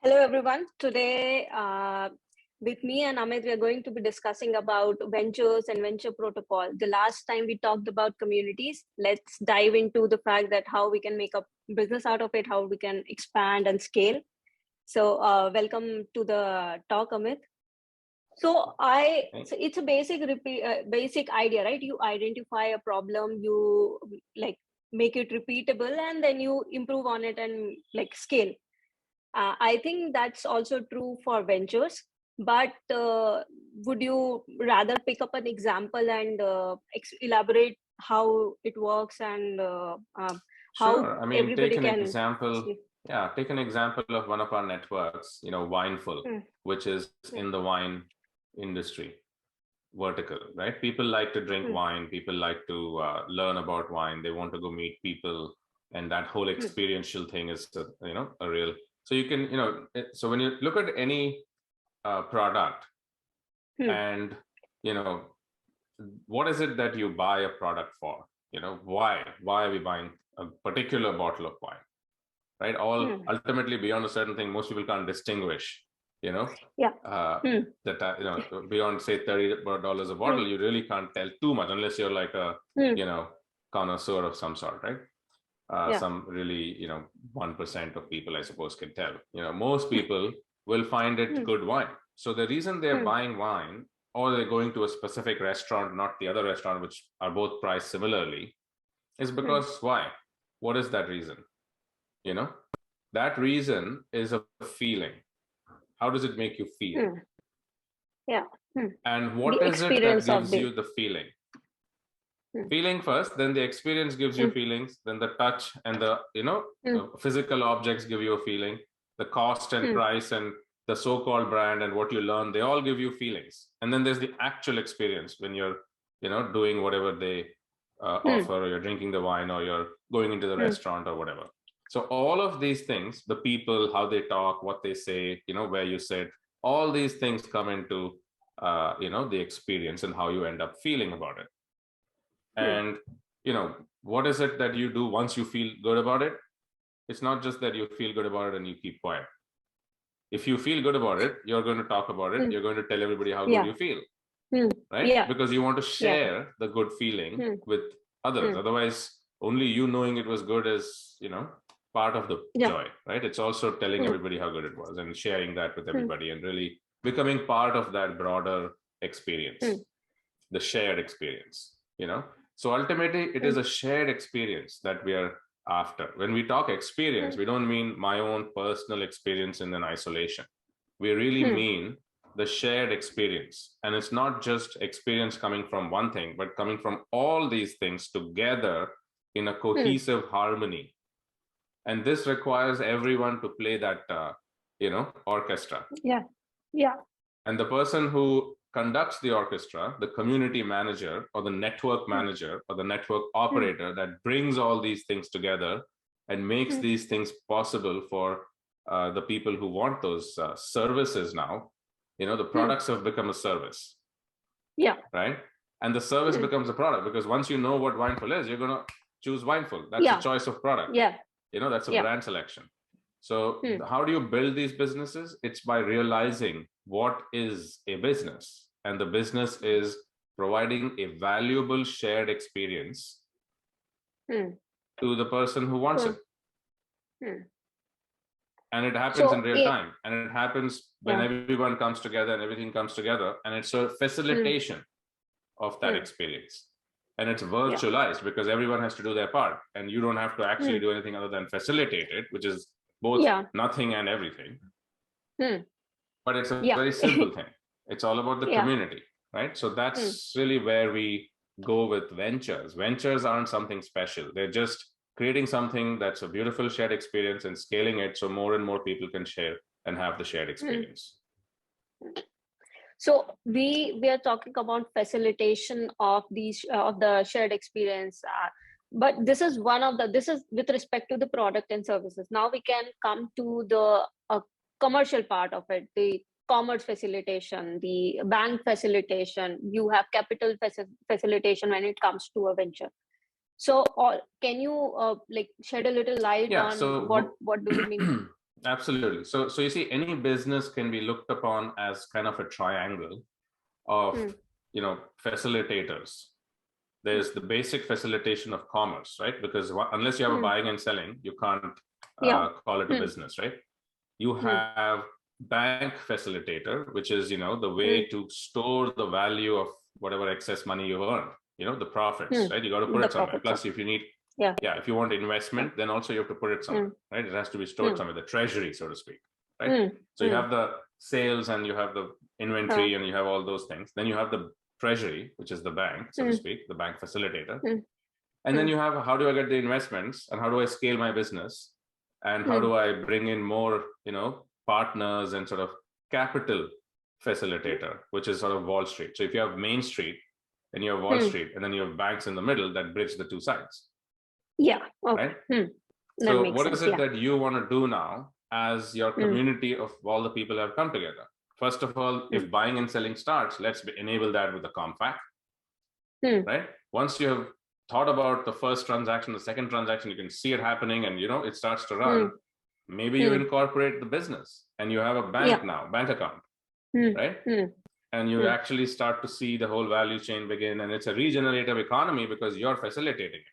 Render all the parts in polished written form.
Hello, everyone. Today, with me and Amit, we are going to be discussing about ventures and venture protocol. The last time we talked about communities. Let's dive into the fact that how we can make a business out of it, how we can expand and scale. So, welcome to the talk, Amit. So, it's a basic idea, right? You identify a problem, you like make it repeatable, and then you improve on it and like scale. I think that's also true for ventures. But would you rather pick up an example and elaborate how it works and how Sure. I mean, take everybody an can example. see? Yeah, take an example of one of our networks, Wineful, Hmm, which is hmm, in the wine industry vertical, right? People like to drink hmm, wine. People like to learn about wine. They want to go meet people, and that whole hmm, experiential thing is, a real. So you can, so when you look at any product, hmm, and you know, what is it that you buy a product for? Why are we buying a particular bottle of wine? Right, all hmm. ultimately beyond a certain thing, most people can't distinguish, you know Yeah. uh Hmm, beyond say $30 a hmm, bottle, you really can't tell too much unless you're like a hmm. you know connoisseur of some sort, right? Yeah. Some really 1% of people, I suppose, can tell. Most people will find it Hmm, good wine, so the reason they're hmm, buying wine, or they're going to a specific restaurant, not the other restaurant, which are both priced similarly, is hmm, because why? What is that reason? you know that reason is a feeling. How does it make you feel? hmm. Yeah. Hmm. And what The is it that experience of gives the. you the feeling? Hmm, Feeling first, then the experience gives you hmm, feelings, then the touch and the hmm, physical objects give you a feeling. The cost and hmm, price and the so-called brand and what you learn, they all give you feelings. And then there's the actual experience when you're doing whatever they hmm, offer, or you're drinking the wine, or you're going into the hmm, restaurant or whatever. So all of these things, the people, how they talk, what they say, where you sit, all these things come into the experience and how you end up feeling about it. hmm. And what is it that you do once you feel good about it? It's not just that you feel good about it and you keep quiet. If you feel good about it, you're going to talk about it, Hmm. you're going to tell everybody how good Yeah. you feel, Hmm. right? Yeah. Because you want to Yeah. share the good feeling Hmm. with others. Hmm. Otherwise, only you knowing it was good is part of the Yeah. joy, right? It's also telling Hmm. everybody how good it was and sharing that with Hmm. everybody, and really becoming part of that broader Hmm. experience, the shared experience. So ultimately it Hmm. is a shared experience that we are after. When we talk experience, Hmm. we don't mean my own personal experience in an isolation. We really Hmm. mean the shared experience. And it's not just experience coming from one thing, but coming from all these things together in a Hmm. cohesive harmony. And this requires everyone to play that orchestra. Yeah. Yeah. And the person who conducts the orchestra, the community manager or the network Hmm. manager or the network Hmm. operator that brings all these things together and makes Hmm. these things possible for the people who want those services now. The Hmm. products have become a service, Yeah. right? And the service Hmm. becomes a product, because once you know what Wineful is, you're going to choose Wineful. That's a Yeah. choice of product. Yeah. That's a Yeah. brand selection. So Hmm. how do you build these businesses? It's by realizing what is a business, and the business is providing a valuable shared experience Hmm. to the person who wants it. Hmm. Hmm. And it happens in So real it. time, and it happens when Yeah. everyone comes together and everything comes together, and it's a Hmm. facilitation of that Hmm. experience. And it's Yeah. virtualized because everyone has to do their part, and you don't have to actually Hmm. do anything other than facilitate it, which is both Yeah. nothing and everything. Hmm. But it's a Yeah. very simple thing. It's all about the Yeah. community, right? So Hmm. that's really where we go with ventures. Ventures aren't something special. They're just creating something that's a beautiful shared experience and scaling it so more and more people can share and have the shared Hmm. experience. So we are talking about facilitation of these of the shared experience, but this is with respect to the product and services. Now we can come to the commercial part of it, the commerce facilitation, the bank facilitation. You have capital facilitation when it comes to a venture. So, can you like shed a little light Yeah. on So what do we mean? Absolutely. So you see, any business can be looked upon as kind of a triangle of, facilitators. There's the basic facilitation of commerce, right? Because unless you have a buying and selling, you can't call it a business, right? You have bank facilitator, which is, the way to store the value of whatever excess money you earned, the profits, right? You got to put it somewhere. Plus, if you need, if you want investment, then also you have to put it somewhere, right? It has to be stored somewhere, the treasury, so to speak, right? So you have the sales and you have the inventory and you have all those things. Then you have the treasury, which is the bank, so to speak, the bank facilitator. And then you have, how do I get the investments and how do I scale my business? And how do I bring in more, partners and sort of capital facilitator, which is sort of Wall Street. So if you have Main Street and you have Wall Street, and then you have banks in the middle that bridge the two sides. Yeah. Okay. Right. So what is it that you want to do now as your community of all the people have come together? First of all, if buying and selling starts, let's enable that with the ComFact. Right. Once you have thought about the first transaction, the second transaction, you can see it happening and, it starts to run. Maybe you incorporate the business and you have a bank now, bank account, right? And you actually start to see the whole value chain begin, and it's a regenerative economy because you're facilitating it.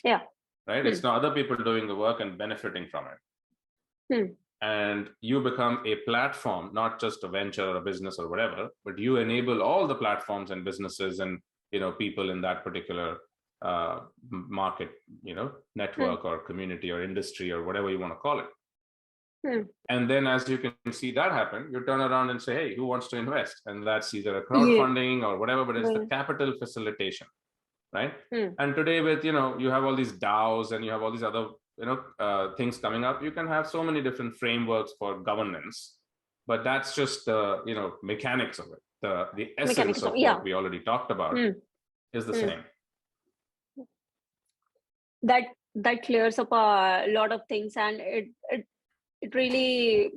Yeah. Right? It's not other people doing the work and benefiting from it. And you become a platform, not just a venture or a business or whatever, but you enable all the platforms and businesses and, people in that particular market, network or community or industry or whatever you want to call it. And then as you can see that happen, you turn around and say, hey, who wants to invest? And that's either a crowdfunding or whatever, but it's the capital facilitation, right? And today with, you have all these DAOs and you have all these other, things coming up. You can have so many different frameworks for governance, but that's just the, mechanics of it. The essence of what we already talked about is the same. That clears up a lot of things, and it really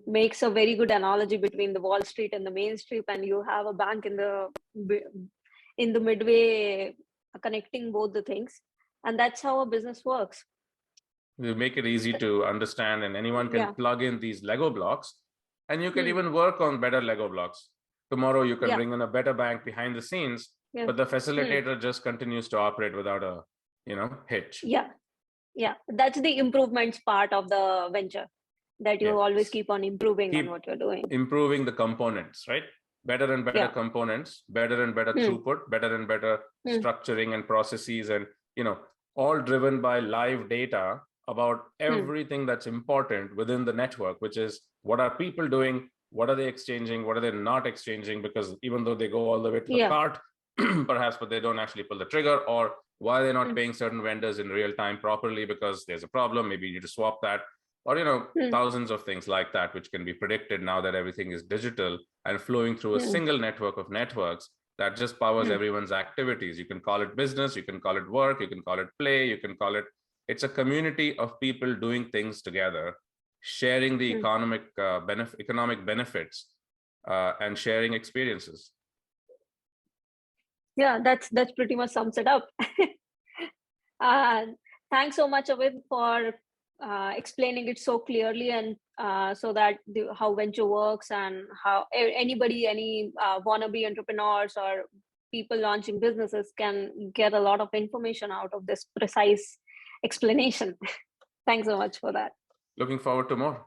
makes a very good analogy between the Wall Street and the Main Street, and you have a bank in the midway connecting both the things, and that's how a business works. We make it easy to understand, and anyone can plug in these Lego blocks, and you can even work on better Lego blocks. Tomorrow you can bring in a better bank behind the scenes, but the facilitator just continues to operate without a hitch. Yeah, that's the improvements part of the venture, that you always keep on improving on what you're doing. Improving the components, right? Better and better components, better and better throughput, better and better structuring and processes, and all driven by live data about everything that's important within the network, which is what are people doing, what are they exchanging, what are they not exchanging, because even though they go all the way to the cart, perhaps, but they don't actually pull the trigger, or why they're not paying certain vendors in real time properly because there's a problem, maybe you need to swap that, or thousands of things like that, which can be predicted now that everything is digital and flowing through a single network of networks that just powers everyone's activities. You can call it business, you can call it work, you can call it play, you can call it, it's a community of people doing things together, sharing the economic benefits and sharing experiences. Yeah, that's pretty much sums it up. Thanks so much, Avid, for explaining it so clearly, and so that how venture works and how any wannabe entrepreneurs or people launching businesses can get a lot of information out of this precise explanation. Thanks so much for that. Looking forward to more.